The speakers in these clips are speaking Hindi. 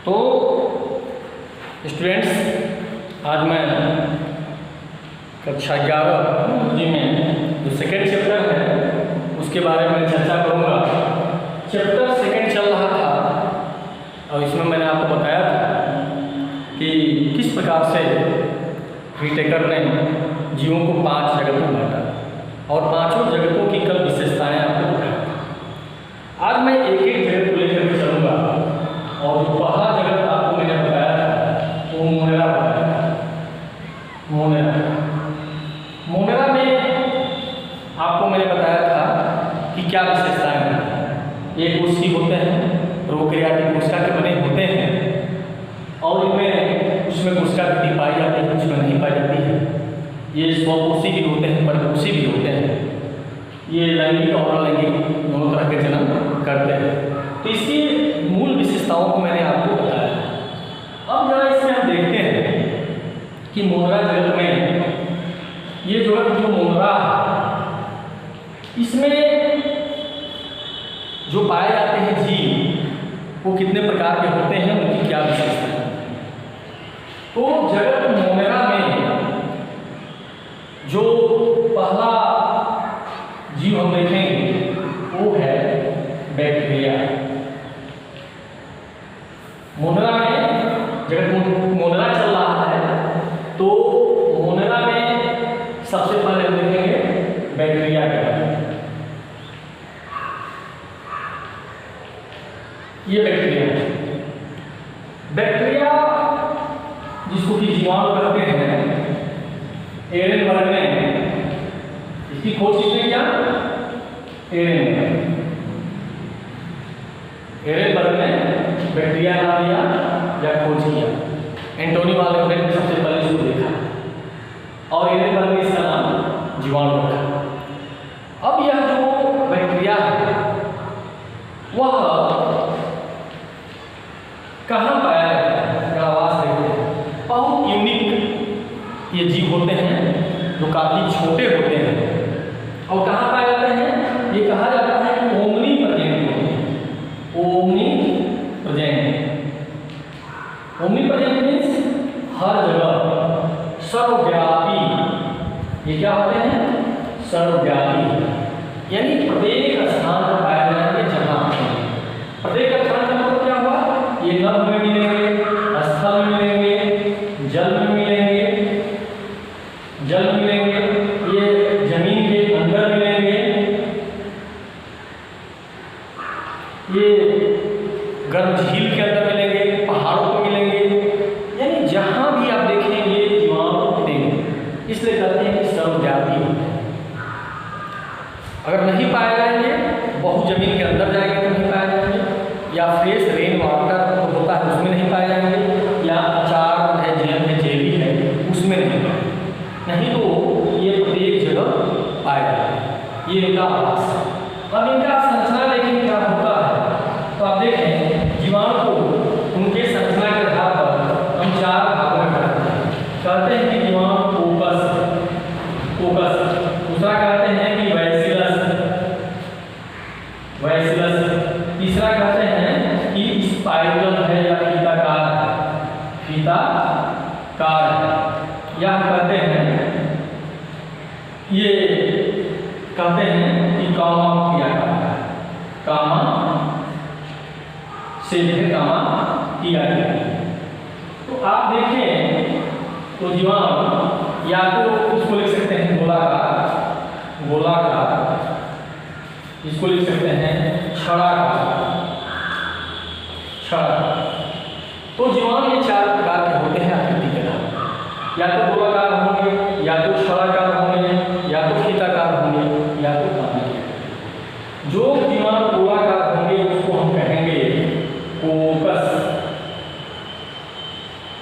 तो स्टूडेंट्स, आज मैं कक्षा 11 में जो सेकेंड चैप्टर है उसके बारे में चर्चा करूँगा। चैप्टर सेकेंड चल रहा था और इसमें मैंने आपको बताया था कि किस प्रकार से हीटेकर ने जीवों को 5 जगत में बांटा और पांचों जगतों की कल विशेषताएं आपको बताया। आज मैं एक एक जगत को लेकर के चलूँगा और जो पहला जगत आपको मैंने बताया था वो मोनेरा बताया था। मोनेरा में आपको मैंने बताया था कि क्या विशेषताएं हैं। ये कोशिकी होते हैं, प्रोकैरियोटिक कोशिका के बने होते हैं और इनमें उसमें कोशिका गति पाई जाती है, उसमें नहीं पाई जाती है। ये स्वकोशी भी होते हैं, परकोशी भी होते हैं। ये लैंगिक और अलैंगिक दोनों तरह के जन्म करते हैं। तो इसकी मूल विशेषताओं को मैंने आपको बताया। अब जरा इसमें हम देखते हैं कि मोनेरा जगत में ये जो मोनेरा इसमें जो पाए जाते हैं जीव वो कितने प्रकार के होते हैं, उनकी क्या विशेषता है। तो जगत मोनेरा में जो पहला जीव हम देखेंगे वो है बैक्टीरिया। मोनेरा में जगत मोनेरा चल रहा है तो मोनेरा में सबसे पहले हम देखेंगे बैक्टीरिया के बारे में। ये बैक्टीरिया है। बैक्टीरिया जिसको कि जीवाणु कहते हैं, एरेनबर्ग ने इसकी खोज किसने किया? एरेनबर्ग ने बैक्टीरिया नाम दिया या खोज किया। एंटोनी वाले ने सबसे पहले इसको देखा और एरेनबर्ग ने इसका नाम जीवाणु रखा। अब यह जो बैक्टीरिया है वह कहाँ पाया जाता है? इसका आवाज देखते हैं। बहुत यूनिक ये जीव होते हैं जो काफी छोटे होते हैं और कहाँ पाए जाते हैं? ये कहा जाता है कि ओमनी प्रेजेंट होते हैं। ओमनी प्रेजेंट मीन्स हर जगह, सर्वव्यापी। ये क्या होते हैं? सर्वव्यापी, यानी प्रत्येक स्थान पर पाए जाएंगे जहाँ प्रत्येक स्थान का मतलब क्या हुआ? ये नभ में मिलेंगे, स्थल में मिलेंगे, जल में मिलेंगे, ये जमीन के अंदर मिलेंगे, ये गर्म झील के अंदर मिलेंगे, पहाड़ों पर मिलेंगे, यानी जहां भी आप देखेंगे जीवाणु मिलेंगे। इसलिए कहते हैं कि सर्वव्यापी होते हैं। अगर नहीं पाए जाएंगे, बहुत जमीन के अंदर जाएंगे तो नहीं पाए जाएंगे, या फ्रेश रेन वाटर होता है उसमें नहीं पाए जाएंगे, या अचार है, जैम है, जेली है उसमें नहीं पाए, नहीं तो ये प्रत्येक जगह पाए जाते हैं। ये इनका आवास है। अब इनका संरचना देखें क्या होता है। तो आप देखें जीवाणु को उनके संरचना के आधार पर हम 4 भागों में बांटते हैं। कहते हैं कि जीवाणु कोकस, दूसरा कहते हैं कि वैसिलस, तीसरा कहते हैं कि स्पाइरल है या फीताकार है, या कहते हैं ये कहते हैं कि कामा किया गया, कामा से कामा किया गया। तो आप देखें तो जीवाणु या तो इसको लिख सकते हैं गोलाकार, इसको लिख सकते हैं छड़ाकार। तो जीवाणु ये 4 प्रकार के होते हैं आकृति के नाम, या तो गोलाकार होंगे, या तो छड़ाकार होंगे, या तो फीताकार होंगे, या तो कामाकार। जो जीवाणु गोलाकार होंगे उसको हम कहेंगे कोकस,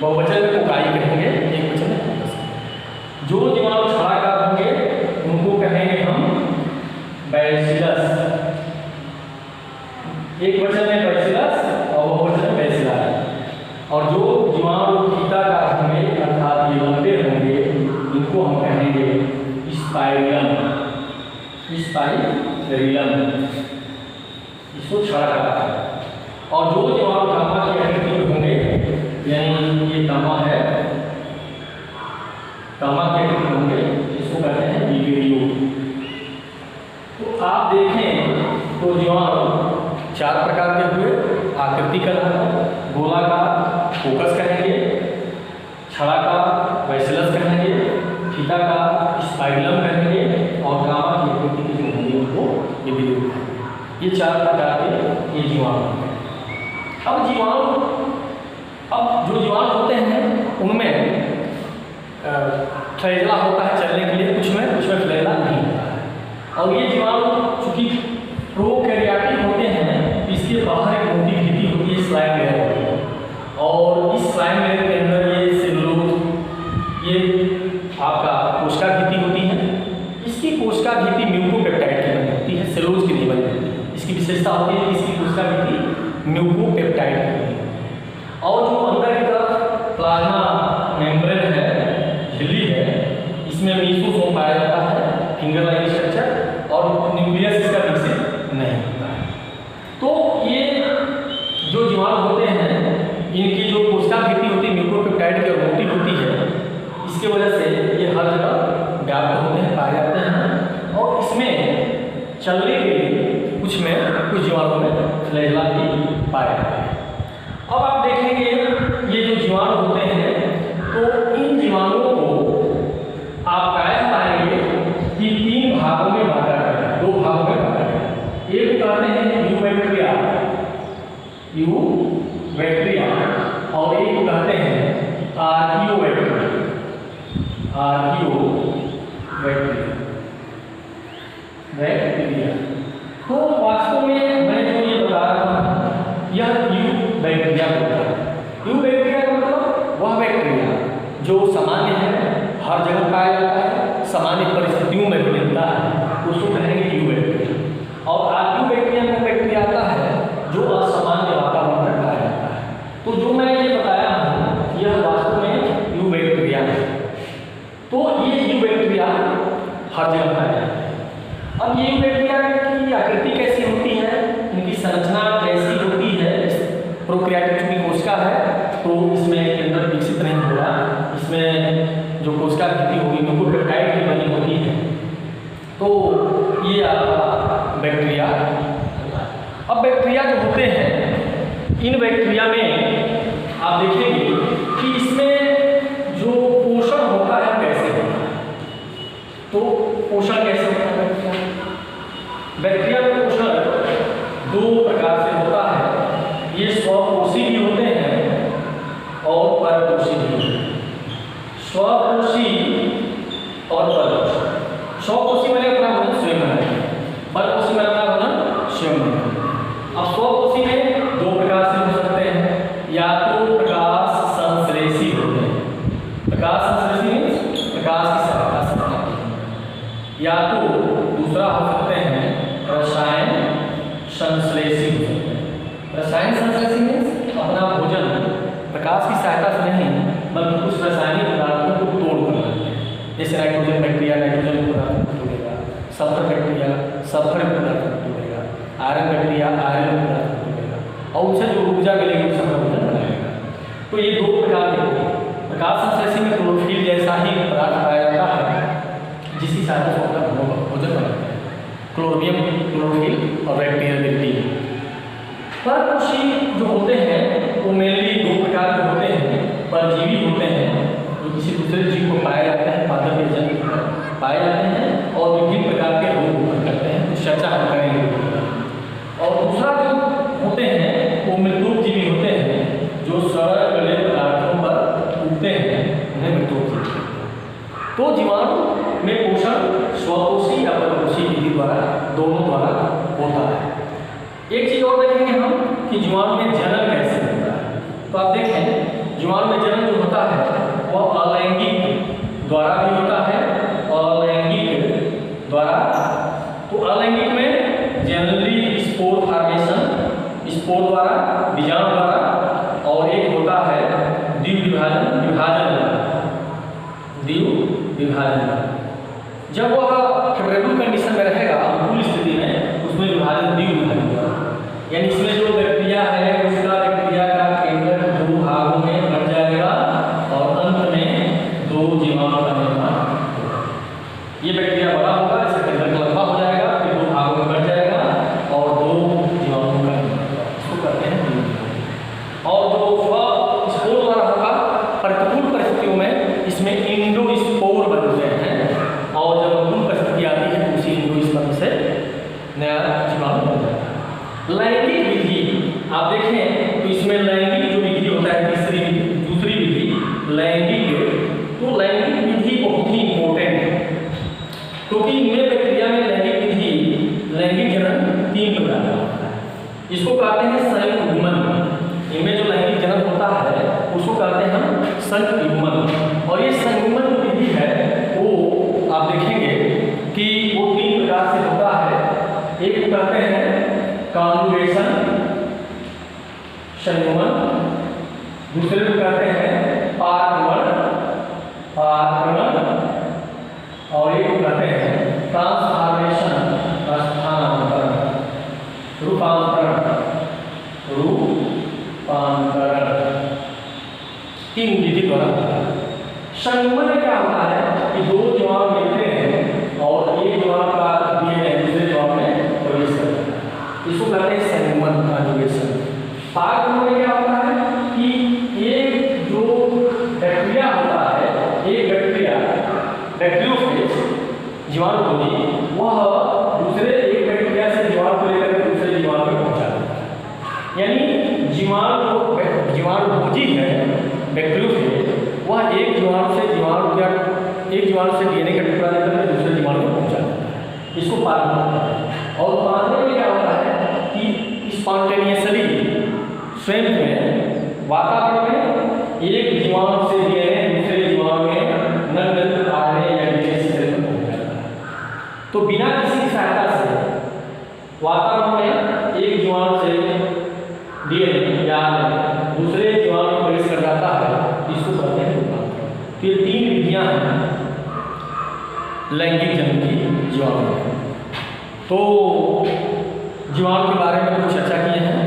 बहुवचन में कोकाई कहेंगे, एक वचन में कोकस। जो जीवाणु छड़ाकार होंगे उनको कहेंगे हम बैसिलस, एक वचन में बैसिलस और बहुवचन में बैसिलाई। और जो जीवाणु फीताकार होंगे अर्थात ये लंबे होंगे इनको हम कहेंगे स्पाइरम, इसको छड़ा करता है। और जो जीवाणु गामा की आकृति में होंगे गामा है, गामा के आकृति होंगे, इसको कहते हैं वीडियो। तो आप देखें तो जीवाणु 4 प्रकार के हुए, आकृति का गोलाकार फोकस कहेंगे, छड़ाकार बैसिलस कहेंगे, फीता का स्पाइरलम कहेंगे, और गामा की आकृति की जो होंगी उनको वीडियो कहेंगे। ये 4 प्रकार के ये जीवाणु हैं। अब जो जीवाणु होते हैं उनमें फ्लैजेला होता है चलने के लिए, कुछ में फ्लैजेला नहीं होता है। और ये जीवाणु चूंकि प्रोकैरियोटिक होते हैं, इसके बाहर एक मोटी भित्ति होती है, स्लाइम लेयर होती है, और इस स्लाइम लेयर के अंदर ये सेलुलोज, ये आपका कोशिका भित्ति होती है। इसकी कोशिका भित्ति म्यूकोपेप्टाइड की बनी होती है, सेलुलोज की नहीं बनी होती है। इसकी विशेषता होती है कि इसकी कोशिका भित्ति म्यूकोपेप्टाइड की बनी होती है। और जो अंदर की तरफ प्लाज्मा मेम्ब्रेन है, झिल्ली है, इसमें मीसोसोम पाया जाता है, फिंगर लाइक स्ट्रक्चर, और न्यूक्लियस इसका विकसित नहीं होता है। तो ये जो जीवाणु होते हैं, इनकी जो कोशिका भित्ति होती है म्यूकोपेप्टाइड की और मोटी होती है, इसके वजह से ये हर जगह व्याप्त होते हैं, पाए जाते हैं। और इसमें चलने के लिए कुछ जीवाणुओं में फ्लैजेला भी पाए जाते हैं। अब आप देखेंगे ये जो जीवाणु होते हैं, तो इन जीवाणुओं को आप पाएंगे कि 3 भागों में बांटा गया है, 2 भागों में बांटा गया है। एक कहते हैं यूबैक्टीरिया, और एक कहते हैं आर्कियोबैक्टीरिया। तो वास्तव में मैं जो ये बता रहा हूँ, यह यूबैक्टीरिया होता है। यूबैक्टीरिया का मतलब वह बैक्टीरिया जो सामान्य है, हर जगह पाया जाता है, सामान्य परिस्थितियों में भी मिलता है, उसको कहेंगे यूबैक्टीरिया। और आर्कियोबैक्टीरिया में बैक्टीरिया आता है जो असामान्य वातावरण में पाया जाता है। तो जो मैं ये बताया हूँ, यह वास्तव में यूबैक्टीरिया है। तो ये यूबैक्टीरिया हर जगह पाया जाता है। अब ये यूबैक्टीरिया की आकृति कैसी होती है, इनकी संरचना कैसी होती है, प्रोकैरियोटिक की कोशिका है, तो इसमें केंद्र विकसित नहीं हो रहा, इसमें जो कोशिका भित्ति होगी म्यूकोपेप्टाइड की बनी होती है। तो ये आपका बैक्टीरिया। अब बैक्टीरिया जो होते हैं, इन बैक्टीरिया में आप देखेंगे कि इसमें जो पोषण होता है कैसे होता है। तो पोषण कैसे होता है बैक्टीरिया में? पोषण 2 प्रकार से होता है। ये स्वपोषी भी होते हैं और परपोषी भी होते हैं। स्वपोषी और परपोषी। स्वपोषी मैंने अपना भोजन स्वयं बनाया, परपोषी मैंने अपना भोजन स्वयं बनाया। अब स्वपोषी में 2 प्रकार से हो सकते हैं, या तो प्रकाश संश्लेषी होते हैं। प्रकाश संश्लेषी प्रकाश की सहायता से बनाते हैं, या तो दूसरा हो सकते हैं रसायन संश्लेषी हो सकते हैं। रसायन संश्लेषी में अपना भोजन प्रकाश की सहायता से नहीं, बल्कि कुछ रासायनिक पदार्थों को तोड़ कर बनाते हैं। जैसे नाइट्रोजन बैक्टीरिया नाइट्रोजन पदार्थ को तोड़ेगा, सल्फर बैक्टीरिया सल्फर पदार्थ को तोड़ेगा, आयरन बैक्टीरिया आयरन पदार्थ को तोड़ेगा, और उनसे जो ऊर्जा मिलेगी उससे भोजन बनाएगा। तो ये 2 प्रकार के होते हैं। प्रकाश संश्लेषी में क्लोरोफिल जैसा ही पदार्थ पाया जाता है, जिसकी सहायता से अपना भोजन बनाते हैं, क्लोरोफिल और बैक्टीरिया। परपोषी जो होते हैं वो मेनली 2 प्रकार के होते हैं। परजीवी होते हैं जो किसी दूसरे जीव को पाए जाते हैं, पादप या जंतु पाए जाते हैं, और विभिन्न प्रकार के रोग उत्पन्न करते हैं, कुछ चर्चा हम करेंगे। और दूसरा जो होते हैं वो मृतोपजीवी होते हैं, जो सड़े गले पदार्थों पर उगते हैं, उन्हें मृतोपजीवी कहते हैं। तो जीवाणु में पोषण स्वपोषी या परपोषी विधि द्वारा, दोनों द्वारा होता है। एक चीज और देखेंगे हम कि जीवाणु में जनन कैसे होता है। तो आप देखें जीवाणु में जनन जो होता है वह अलैंगिक द्वारा भी होता है, और अलैंगिक द्वारा। तो अलैंगिक में जनरली स्पोर फॉर्मेशन, स्पोर द्वारा, बीजाणु द्वारा, और एक होता है द्विविभाजन, विभाजन। जब वह फेवरेबल कंडीशन में रहेगा, अनुकूल स्थिति में, उसमें विभाजन द्विविभाजन होगा। यानी इसमें जो बैक्टीरिया है उसका बैक्टीरिया का केंद्र 2 भागों में बट जाएगा, इसमें लैंगिक जो विधि होता है, दूसरी विधि लैंगिक, तो लैंगिक विधि बहुत ही इंपॉर्टेंट है, क्योंकि इनमें प्रक्रिया में लैंगिक विधि, लैंगिक जनन 3 प्रकार का होता है। इसको कहते हैं संयुग्मन। इनमें जो लैंगिक जनन होता है उसको कहते हैं हम संयुग्मन। और ये संयुग्मन जो विधि है वो आप देखेंगे कि वो 3 प्रकार से होता है। एक कहते हैं कॉन्जुगेशन, संयुग्मन, दूसरे को कहते हैं पारगमन, और एक को कहते हैं ट्रांसफॉर्मेशन, स्थानांतरण, रूपांतरण। 3 विधि द्वारा होता है। संयुग्मन में क्या होता है कि 2 जीवाणु मिलते हैं और एक जीवाणु का डीएनए दूसरे जीवाणु में प्रवेश करता है, इसको कहते हैं संयुग्मन, कॉन्जुगेशन। पारगमन में क्या होता है कि एक जो बैक्टीरिया होता है, एक बैक्टीरियोफेज जीवाणुभोजी, वह दूसरे एक बैक्टीरिया से जीवाणु को लेकर दूसरे जीवाणु में पहुंचा देता है। यानी जीवाणुभोजी है बैक्टीरियोफेज, वह एक जीवाणु से डीएनए का टुकड़ा लेकर दूसरे जीवाणु में पहुंचा देता है, इसको पारगमन कहते हैं। और रूपांतरण में क्या होता है कि स्पॉन्टेनियसली स्वयं में वातावरण में एक जीवाणु से डीएनए दूसरे जीवाणु में नग्न आरएनए या डीएनए से पहुंच जाता है। तो बिना किसी सहायता से वातावरण में एक जीवाणु से डीएनए या दूसरे जीवाणु में प्रवेश कर जाता है, इसको कहते हैं रूपांतरण। तो ये 3 विधियां हैं लैंगिक जनन की जीवाणु में। तो जीवाणु के बारे में कुछ चर्चा किए हैं।